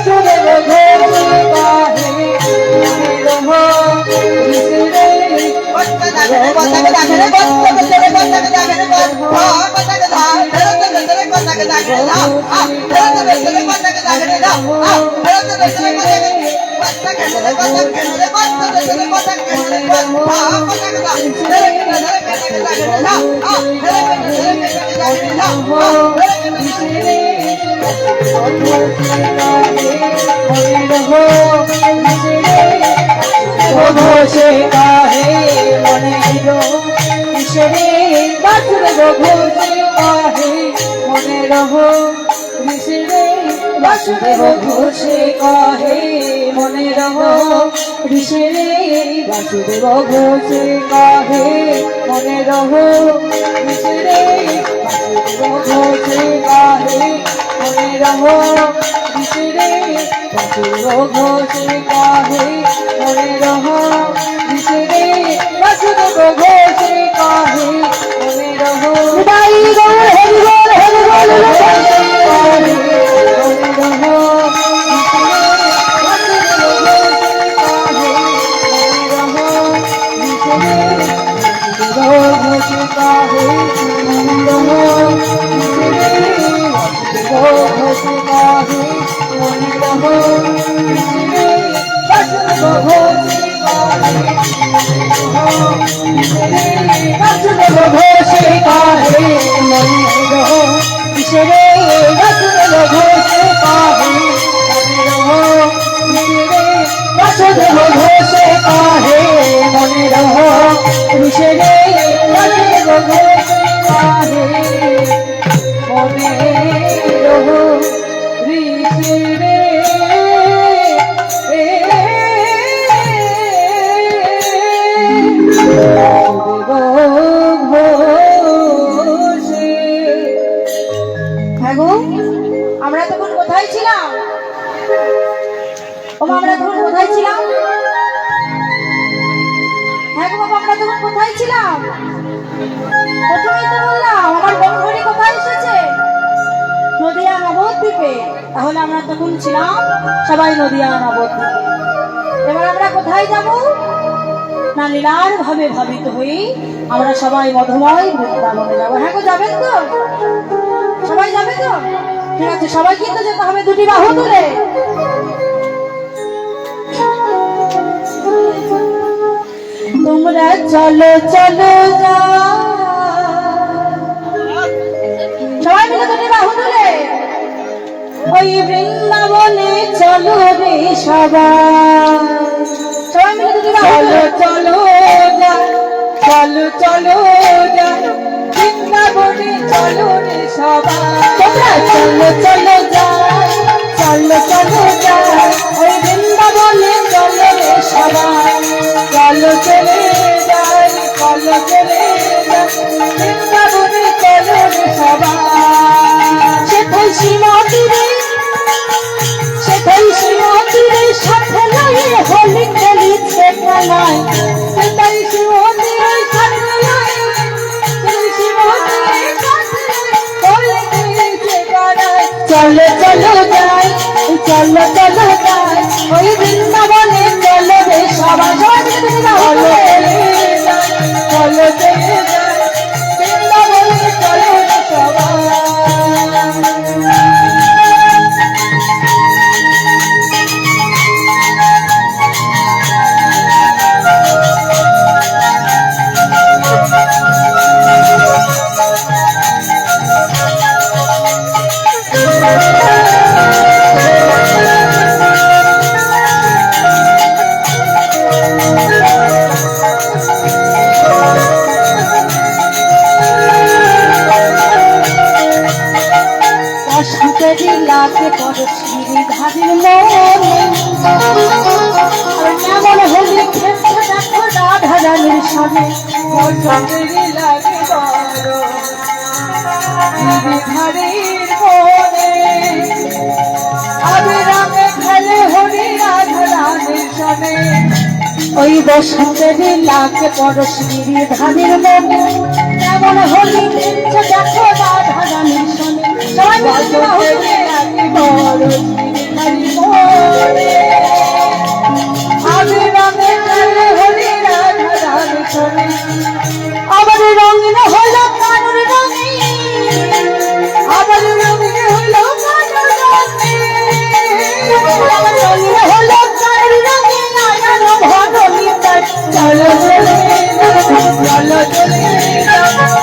বাসুদেব ঘোষে কাহে রহ বিসরে ঘোষে কাহে মনের বিসরে বাসুদেব ঘোষে কাহে মনের বিসরে বাসুদেব ঘোষে কাহে মনের বিসরে বাসুদেব ঘোষে কাহে মনের বিসরে বাসুদেব ঘোষে কাহে মনের বিসরে বাসুদেব ঘোষে কাহে মনের বিসরে বাসুদেব ঘোষে কাহে মনের বাই গো হরি বল হরি বল ঘোষে কাহে বিসরে বাসুদেব ঘোষে কাহে বাসুদেব ঘোষে কাহে মনের বিসরে বাসুদেব ঘোষে কাহে মনের বিসরে আমরা তখন কোথায় ছিলাম? আমরা তখন কোথায় ছিলাম? হ্যাঁ গো বাবা, আমরা তখন কোথায় ছিলাম? প্রথমেই তো বললাম আমার বন্ধুরি কোথায় এসেছে? নদিয়া নবদ্বীপে। তাহলে আমরা তখন ছিলাম সবাই নদিয়া নবদ্বীপে। এবার আমরা কোথায় যাব? না লীলার ভাবে ভাবিত হই আমরা সবাই মধুময় বৃন্দাবনে যাবো। হ্যাঁ গো, যাবেন তো? সবাই যাবে তো? ঠিক আছে, সবাই কিন্তু যেতে হবে দুটি বাহু তুলে। তোমরা চলো চলো যা, সবাই মিলে দুটি বাহু তুলে ওই বৃন্দাবনে চলো রে সবাই। সবাই মিলে দুটি বাহু চলো যা, চলো চলো যা বৃন্দাবনে চলো রে সবাই। তোমরা চলো চলো যাই, চলো চলো যাই ওই বৃন্দাবনে চলো রে সবাই। চলো চলে যাই, চলো চলে যাই বৃন্দাবনে চলো রে সবাই। সেথায় শ্রীমতীরে, সেথায় শ্রীমতীরে সাথে লয়ে হোলি খেলিছে খেলায়। সেথায় শ্রীমতীরে সাথে লয়ে চলো চলো যাই, চলো চলো যাই ওই বৃন্দাবনে চলো রে সবাই। চলো চলো চলে যাই বৃন্দাবনে চলো রে সবাই। লাগে পরশির ধারের মনে কেমন হলে খেলছে দেখো রাধা রানীর সামনে। পছন্দেরই লাগে ধারের মনে আগে রামে খেলে হরি রাধা রানীর সামনে। ওই বসন্তেরই লাগে পরশির ধারের মনে কেমন হলে খেলছে দেখো রাধা রানীর সামনে। সবাই নারী মোরে আবির রঙে খেলে হলি রাধা রাধে চলে আবার রঙিন হলো কানুর রঙে আবার রঙিন হলো কানুর রঙে আবার রঙিন হলো কানুর রঙে নয়ন ভরণী তার চলো চলে চলো চলে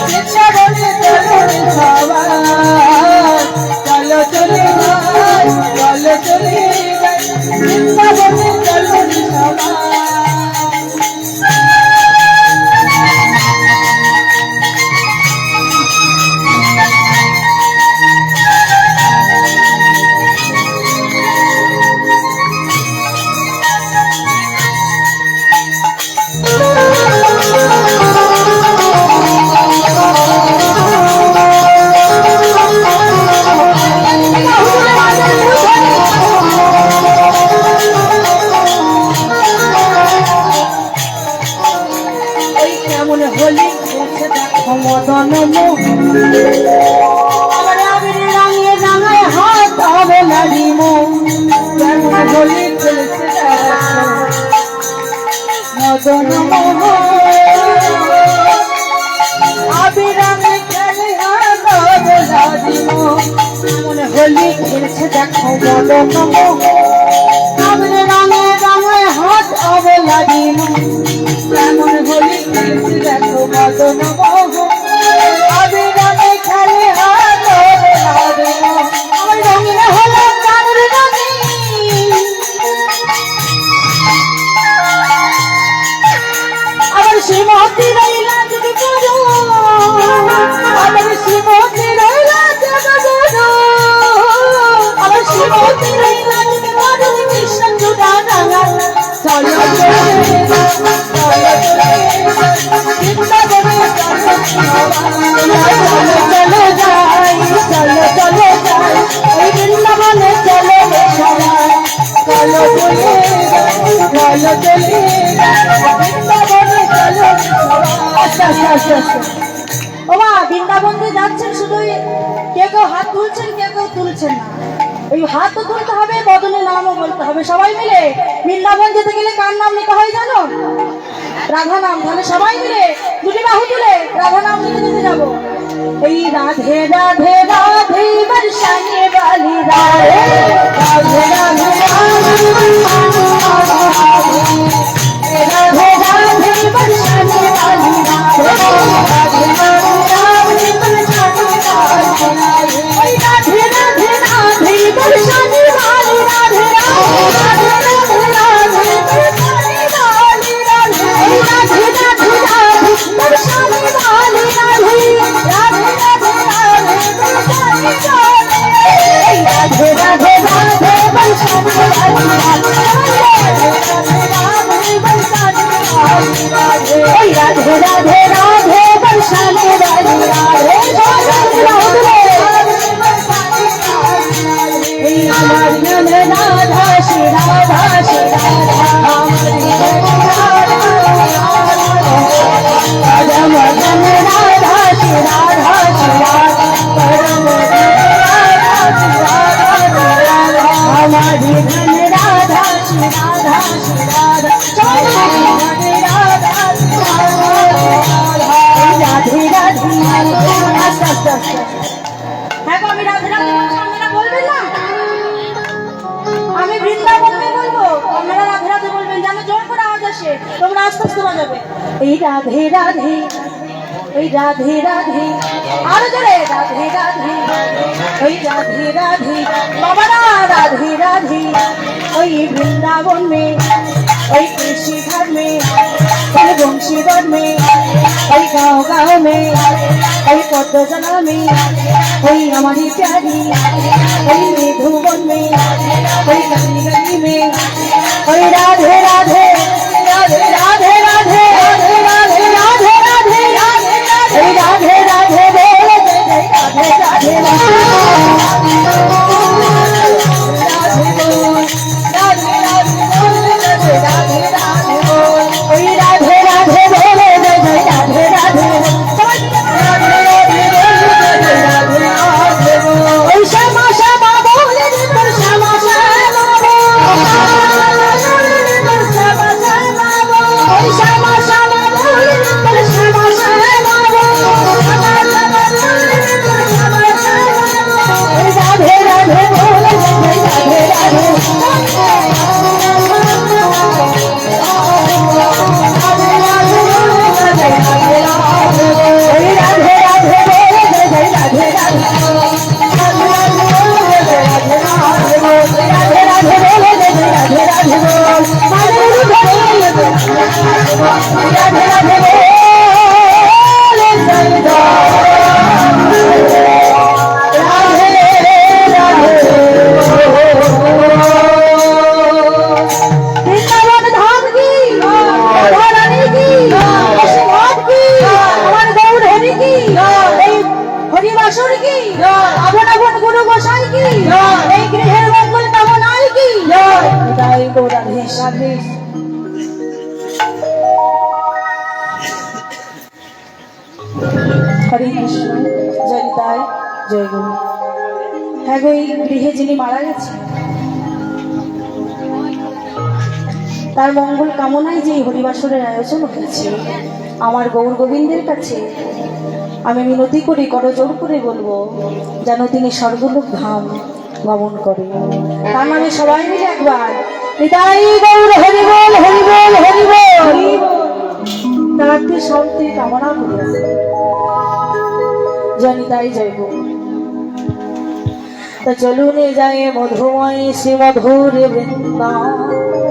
বৃন্দাবনে চলো সবাই চলো চলে চলো চলে বৃন্দাবনে চলো সবাই মদন আবার আবির রঙে রাঙায় হাত হবে নারী যেমন বলি খেলছে মদন আবির রঙে খেলে হাত হবে নারী যেমন হোলি খেলছে দেখো মদন আবির রঙে রাঙায় হাত হবে নারী যেমন হোলি খেলছে দেখো মদন আবিরামে খেলে হাত আমার রঙিন হলো কানুর রঙে আবার শ্রীমতী রইলা যদি করো আবার শ্রীমতী রইলা যদি করো আবার শ্রীমতী রইলা যদি করো কৃষ্ণ চূড়া রাঙা চলো চলো যাই চলো চলো যাই ওই বৃন্দাবনে চলো সবাই চলো চলে চলো চলে বৃন্দাবনে চলো আচ্ছা আচ্ছা আচ্ছা আচ্ছা ও মা বৃন্দাবন দিয়ে যাচ্ছেন শুধুই কেউ হাত তুলছেন কেউ তুলছেন না এই হাত তো তুলতে হবে বদনের নামও বলতে হবে সবাই মিলে বৃন্দাবন যেতে গেলে কার নাম নিতে হয় জানো রাধা নাম তাহলে সবাই মিলে দুটি বাহু তুলে রাধা নাম নিতে নিতে যাবো এই রাধে রাধে রাধে বর্ষানে वाली राधे राधे राधे राधे राधे बरसाने वाली राधे राधे राधे बरसाने वाली राधे राधे राधे बरसाने वाली राधे राधे राधे राधे बरसाने वाली राधे राधे राधे राधे बरसाने वाली राधे राधे राधे राधे बरसाने वाली राधे राधे राधे बरसाने वाली राधे राधे राधे बरसाने वाली राधे हमारी राधा श्री राधा श्री राधा हमारी परम धन राधा श्री राधा श्री राधा परम हमारी धन राधा श्री राधा श्री राधा राधे राधे আস্তে আস্তে আস্তে হ্যাঁ আমি রাধে রাধে বলছি আপনারা বলবেন না আমি বৃন্দাবনে বলবো আপনারা রাধে রাধে বলবেন যেন জোর করে আওয়াজ আসে তোমরা আস্তে আস্তে বাজাবে এই রাধে রাধে ওই রাধে রাধে আরো জোরে রাধে রাধে ওই রাধে राधे बाबा राधे राधे वही वृंदावन में वही कृषि घर में वही वंशीधर में वही गाँव गाँव में वही पद्मजना में वही हमारी प्यारी वही मेघुवन में वही गली गली में वही राधे राधे राधे राधे राधे राधे राधे राधे राधे राधे राधे बोले जय राधे राधे রাধে। হরে কৃষ্ণ, জয় নিতাই, জয় গুরু। হ্যাঁ গো, এই গৃহে যিনি মারা গেছে তার মঙ্গল কামনায় যে এই হরিবাসরের আয়োজন হয়েছে, আমার গৌর গোবিন্দের কাছে আমি মিনতি করি, করজোড় করে বলবো যেন তিনি স্বর্গলোক ধাম গমন করে। তার মানে সবাই মিলে একবার নিতাই গৌর হরিবল হরিবল হরিবল তার শান্তি কামনা করি। জয় নিতাই, জয় গৌর। তো চলুন যায় মধুময় শ্রী মধুর বৃন্দাবন।